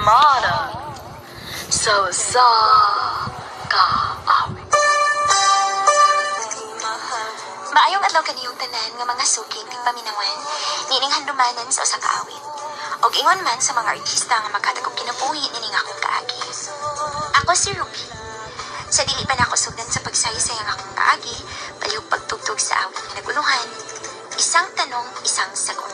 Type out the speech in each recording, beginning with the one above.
modern. So kaawit. Maayong adlaw kaniyong tanan nga mga suking tigpaminawan, nining handumanan sa usa ka awit. Og ingon man sa mga artista nga magkatagog kinabuhi nining akong kaagi. Ako si Ruby. Sa dili pa nako sugdan sa pagsaysay ang akong kaagi, palihog pagtugtog sa awit nga naguluhan, isang tanong, isang sagot.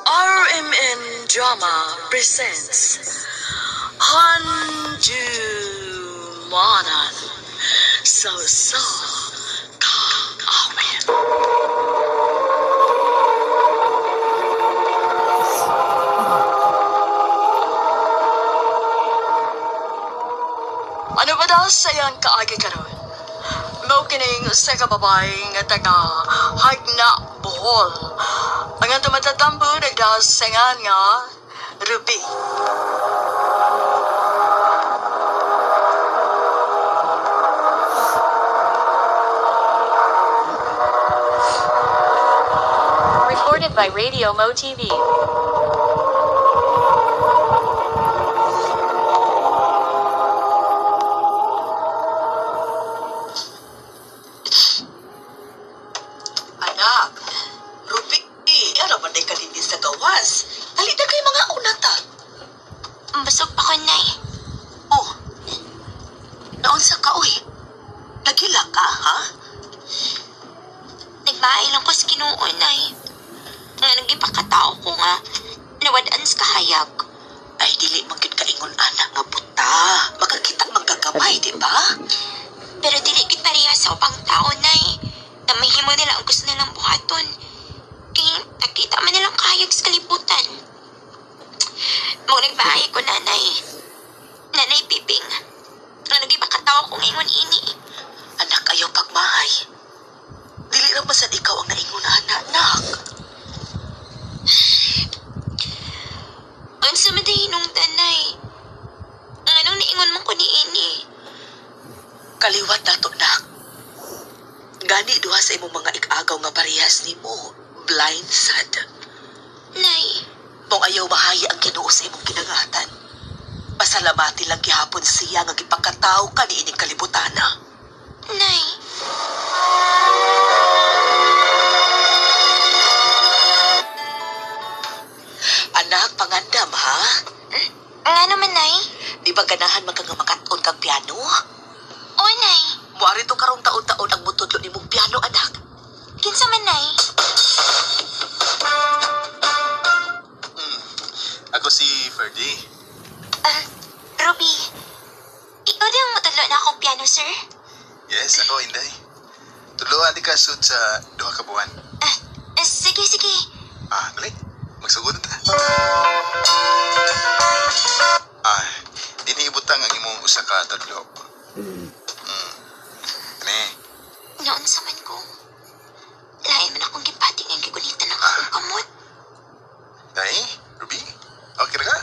RMN Drama presents Hanju Manan. So kaawit. Ano ba daw sayang kaagi karon? Mao kining usa ka babae nga taga Hagna, Bohol. Ang atong matatampo nagdasangan nga Ruby. Recorded by Radio Mo TV. Anak, Ruby, ano man day ka din sa gawas? Halita kay mga unata. Busog pa ko, Nay. Oh, naon sa ka, uy? Nagila ka, ha? Nagbahay lang ko sa Ginoo, Nay. Nga nagipakatao ko nga, nawadaan sa kahayag. Ay, dili man gid kaingon anak nga buta. Makakita magkagabay, di ba? Pero dili gid pareha sa upang tao, Nay. Na mahimo nila ang gusto nilang buhaton. Kaya nakita man nilang kahayag sa kalibutan. Mong nagbahay ko, Nanay. Nanay Piping. Nga nagipakatao ko ngayon ini. Anak, ayaw pagmahay. Dili lang masad ikaw ang naingon anak. Ang sumadahin nung tanay. Ang anong naingon mo ko ni ini? Kaliwat nato, nak. Gani duha sa imong mga ikagaw nga parehas nimo. Blind sad. Nay, Mong ayaw mahaya ang Ginoo sa imong kinangatan. Pasalamati lang gihapon siya nga gipakataw ka ni ining kalibutana. Nay. Anak, pangandam ha? Nga naman, Nay. Di ba ganahan man kang makaton kang piano? O, Nay. Muari to karong taon-taon ang mutudlo ni mong piano, anak. Kinsa man, Nay. Ako si Ferdy. Ruby. Ikaw din ang matudlo na akong piano, sir? Yes, ako, Inday. Tuluan di ka sud sa duha ka buwan. Sige. Dali. Magsugod ta. Diniibutang ang imong usa ka tudlo. Kani, Noon sa man ko. Lain man akong gipating ang gigunitan ng akong kamot. Day, Ruby, okay ra ka?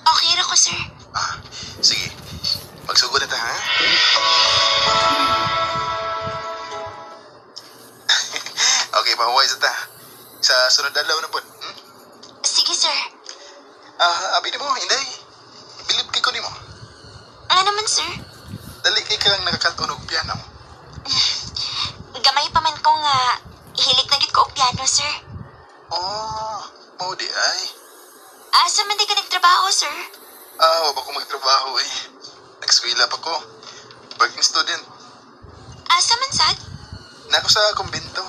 Okay ra ko, sir. Sige. Magsugod na ta, ha? Okay, mahuway sa ta. Sa sunod adlaw na po. Sige, sir. Abi ni mo, Inday. Bilib kay ko ni mo. Nga naman, sir. Dali kay kang nakakatunog piano. Gamay pa man ko nga hilig na gid ko og piano, sir. Oh, mao di ay. Asa man di ka nagtrabaho, sir? Wa ba ko magtrabaho eh. Nag-eskwela pa ko. Working student. Asa man sad? Nako sa kumbento.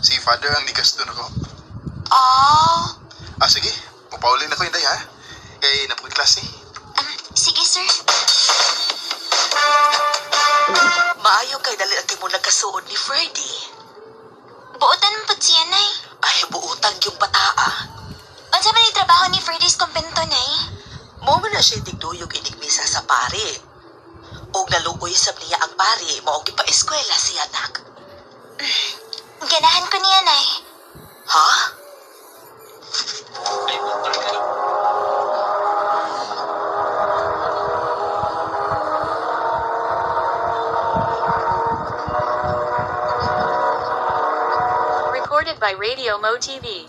Si father ang nigasto na ko. Oh. Sige. Mupaulin ako, Inday, ha? Kay napong klase. Sige, sir. Maayo kay dali ang mo nagkasuod ni Ferdy. Buotan mo po siya, Nay. Ay, buutang yung bataa. Unsa man yung trabaho ni Freddy's kumpento, Nay? Mo man na siya tigduyog inigmisa sa pari. O naluoy sa niya ang pari, mo ang ipa-eskwela siya, anak. Ganahan ko niya, Nay. Ha? by Radio Mo TV.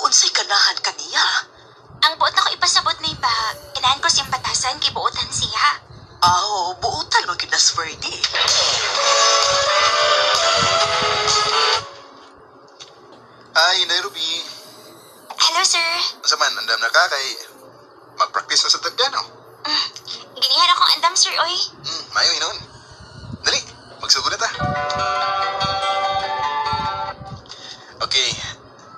Unsay ganahan kaniya? Ang buot na ko ipasabot na iba, ganahan ko siyang batasan kay buotan siya. Aho, buutan mo ginas Ferdy. Hi, Nairobi. Hello, sir. Asa man, andam na ka kay mag-practice na sa tagpiano. Ginihan akong andam, sir, oy. Mayo inon. Dali, magsugod na ta. Okay,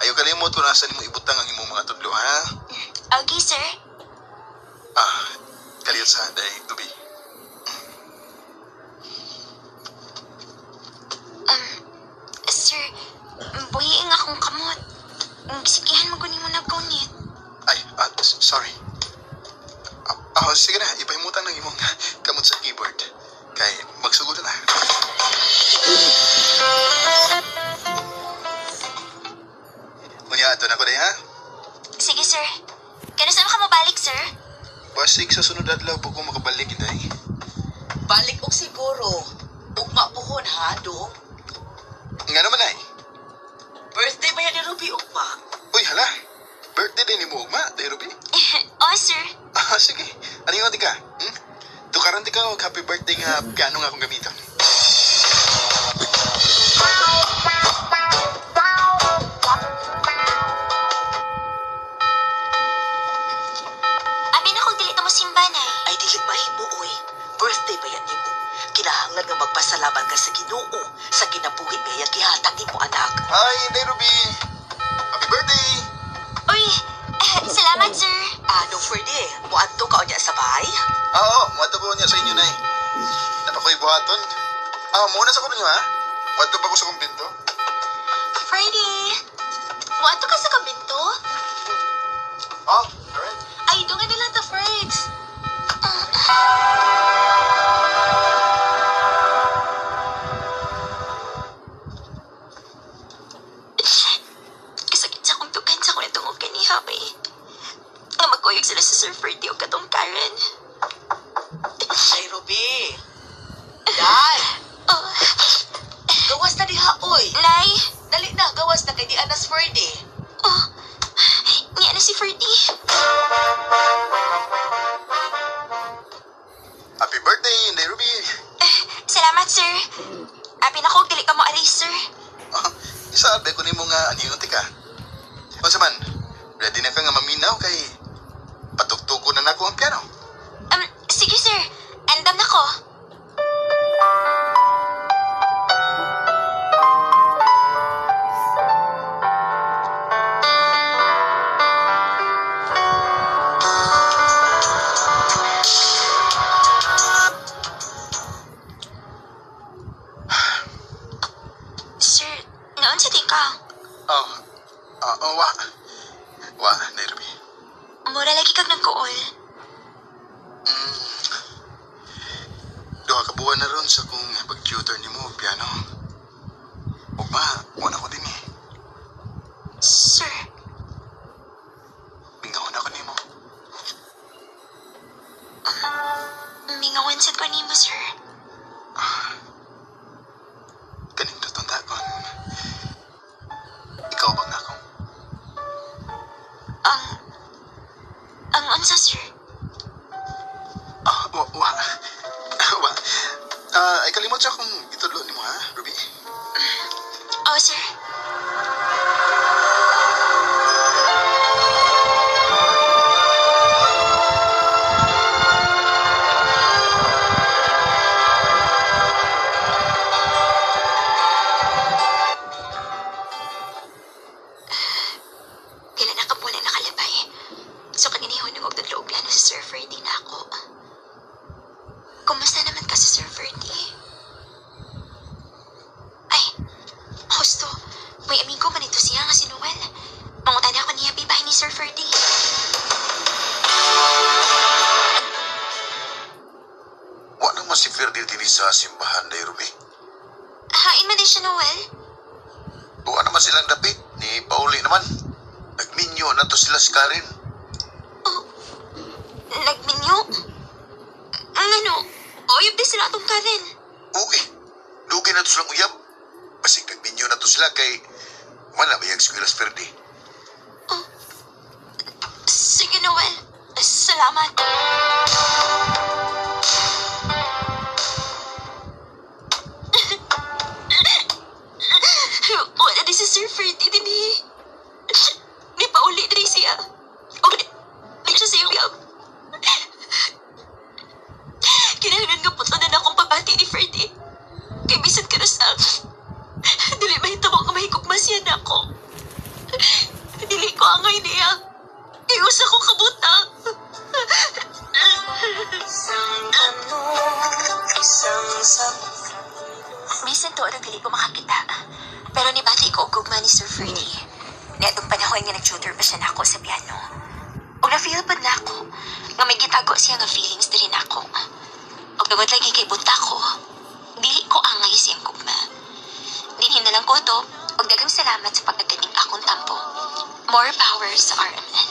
ayaw kalimot kung nasan mo ibutang ang imong mga tudlo, ha? Okay, sir. Kaliyot sa day, tubi. Sir, buhiing akong kamot. Sigihan mo kunin mo na kunit. Ay, sorry. Sige na, ipahimutan ng imong kamot sa keyboard. Kay magsugod na. Unya, ato na ko day, ha? Sige, sir. Kano saan ka mabalik, sir? Basig sa sunod adlaw po ko makabalik, day. Balik og siguro. Ugma buhon ha, dong. Nga naman, ay. Birthday ba yan ni Ruby ugma? Uy, hala. Birthday din ni mo, ugma, day, Ruby. Oh, sir. Sige. Ano yung ka? Tukaran di ka og happy birthday nga piano nga akong gamiton. Abi na kung dili mo simbanay. Ay, dili mahimo, oy. Birthday ba yan nimo? Kinahanglan nga magpasalamat ka sa Ginoo sa kinabuhi nga gihatag nimo anak. Hi, day, Ruby. Happy birthday! Uy, salamat, sir. Ano, Ferdy? Muadto ka o niya sa bahay? Oo, muadto ko niya sa inyo, nay. Napakoy buhaton. Muna sa ko ninyo, ha? Muadto pa ko sa kumbento. Friday. Wato ka sa kabinto? Alright. Ay, doon nga nila ta, Ferds. Kasakit sa kong tugan sa kung itong kaniha, may. Nga magkuyog sila sa Sir Ferdy o katong Karen. Ay, Ruby. Dad! Oh, Gawas na diha, oy. Nay. Dali na, gawas na kay di Anas Ferdy. Oh, niya na si Ferdy. Happy birthday, day, Ruby. Salamat, sir. Apin ako, dili ka mo alis, sir. Isabi ko nimo nga aniyon ka. Unsa man, ready na ka nga maminaw kay patugtugo na nako ang piano. Sige, sir. Andam na ko. Sir, noon sa tika. Wa, day, Ruby. Mura lagi kag nagkuol. Duha ka buwan na ron sa kung pag-tutor ni mo piano. Ugma, wala ko din eh. Sir, Bingawon ako ni mo. mingawan sad ko nimo, sir. Kaning tutong dagon. Ikaw bang ako? Ang unsa, sir? Wa. Ay kalimot siya kung itudlo ni mo, ha, Ruby? Oh, sir. Pila na ka po na nakalabay. So, kaninihon ng og plano sa Sir Ferdy na ako. Kumusta naman ka sa Sir Ferdy? Ay, hosto, may amigo man ito siya nga si Noel. Mangutan ako niya bahay ni Sir Ferdy. Wa naman si Ferdy diri sa simbahan, day, Ruby. Hain man din siya, Noel. Wa naman silang dapit ni Pauli naman. Nagminyo na to sila si Karen. Nagminyo? Ang ano, oyab din sila atong Karen. Okay. Lugay na to silang uyab. Basig nagbinyo na to sila kay wala ba yung eskwela sa Ferdi. Sige, Noel. Salamat. Wala din si Sir Ferdy din eh. Di pa uli din siya. O di siya siya uyab. Kinahanglan nga puto na akong pabati ni Ferdy. Kay bisan ka na sa... Dili mahitabo nga mahigugmas yan ako. Dili ko angay niya. Iusa ko kabuta. Bisan to ang dili ko makakita. Pero nibati ko og gugma ni Sir Ferdy. Niadtong panahon nga nag-tutor pa siya nako sa piano. Og na-feel pa na ako nga may gitago siya nga feelings diri nako. Og tungod lagi kay buta ko, dili ko angay siyang gugma. Dinhin na lang ko to, og daghang salamat sa pagkaganing akong tampo. More power sa RMN.